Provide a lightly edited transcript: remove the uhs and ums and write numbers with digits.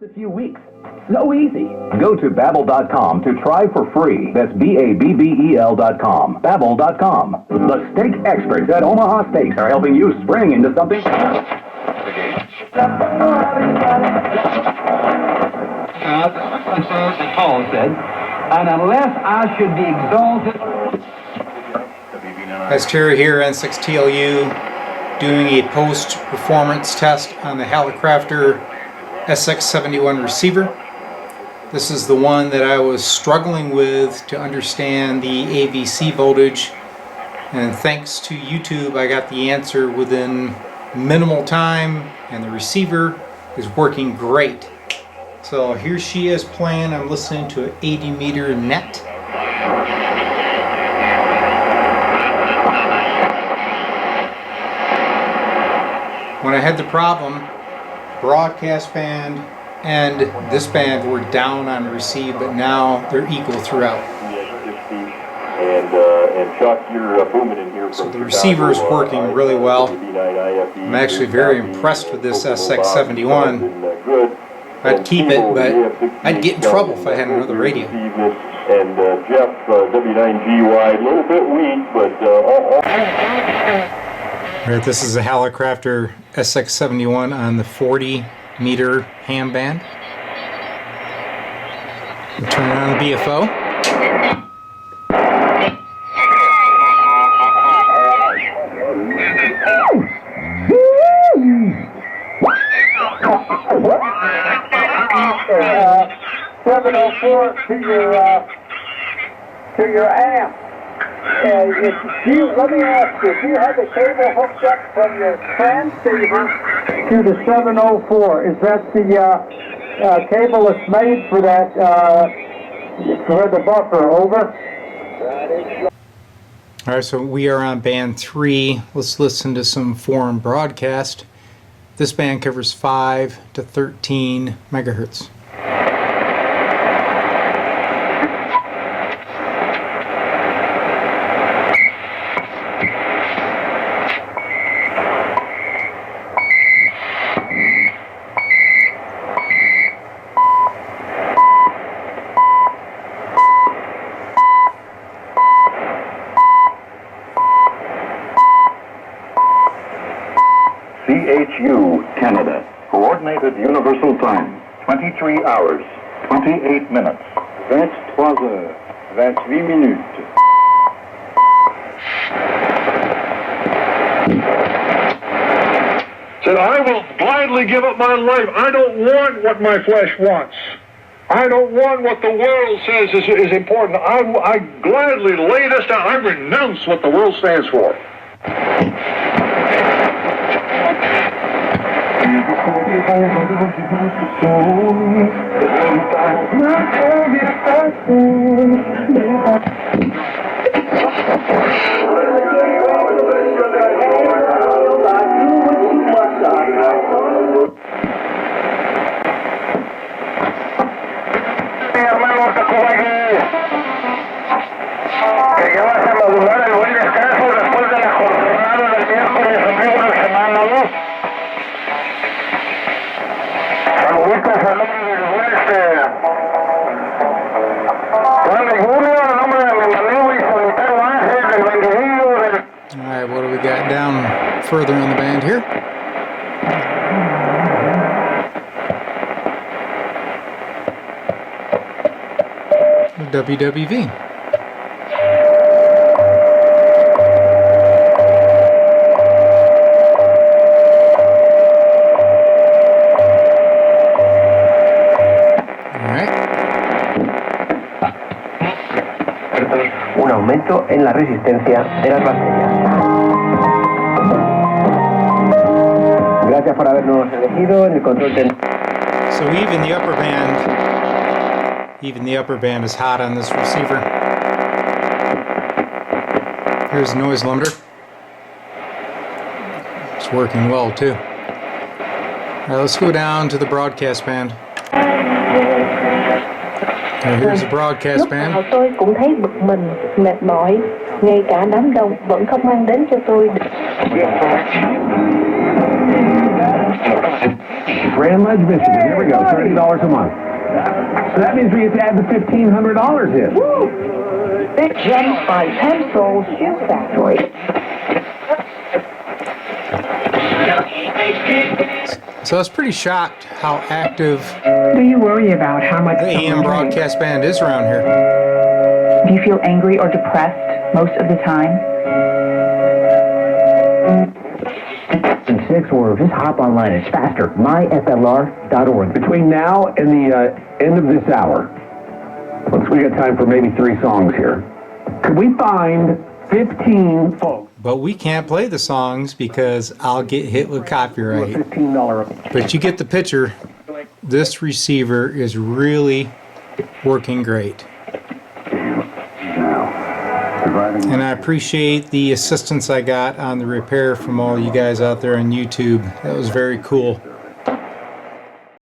A few weeks. So easy. Go to Babbel.com to try for free. That's Babbel.com. Babbel.com. The steak experts at Omaha Steaks are helping you spring into something. That's what Paul said. And unless I should be exalted. As Terry here, N6TLU, doing a post-performance test on the Hallicrafter SX-71 receiver. This is the one that I was struggling with to understand the AVC voltage, and thanks to YouTube I got the answer within minimal time, and the receiver is working great. So here she is playing. I'm listening to an 80 meter net. When I had the problem, broadcast band and this band were down on receive, but now they're equal throughout. And Chuck, you're booming in here. So the receiver is working really well. I'm actually very impressed with this SX-71. I'd keep it, but I'd get in trouble if I had another radio. And Jeff, W9GY, a little bit weak, but Right, this is a Hallicrafter SX-71 on the 40 meter ham band. We'll turn on the BFO. .704 to your amp. Let me ask you, if you had the cable hooked up from your transceiver to the 704, is that the cable that's made for that, for the buffer, over? Alright, so we are on band 3. Let's listen to some foreign broadcast. This band covers 5 to 13 megahertz. CHU, Canada. Coordinated Universal Time. 23 hours, 28 minutes. 23 heures, 28 minutes. Said, I will gladly give up my life. I don't want what my flesh wants. I don't want what the world says is important. I gladly lay this down. I renounce what the world stands for. Que ya vas a modular el buen descanso después de la jornada del miércoles en una semana, ¿no? Saluditos al nombre del buen Juan de Julio, el nombre de mi amigo y solitario Ángel, del Benguillo, del... Alright, what do we got down further in the band here? WWV. Un aumento en la resistencia de las baterías. Gracias por habernos elegido en el control técnico. So even the upper band is hot on this receiver. Here's the noise limiter. It's working well too. Alright, let's go down to the broadcast band. Here's the broadcast band. Lúc nào tôi cũng thấy bực mình, mệt mỏi, ngay cả đám đông vẫn không mang đến cho tôi. Grand Ledge, Michigan. Here we go, $30 a month. So that means we have to add the $1,500 in. Big Gems by Pencil Shoe Factory. So I was pretty shocked how active Do you worry about how much the AM broadcast band is around here. Do you feel angry or depressed most of the time? And 6 or just hop online. It's faster. myflr.org. Between now and the end of this hour, we got time for maybe 3 songs here. Could we find 15 folks? But we can't play the songs because I'll get hit with copyright. $15. But you get the picture. This receiver is really working great. And I appreciate the assistance I got on the repair from all you guys out there on YouTube. That was very cool.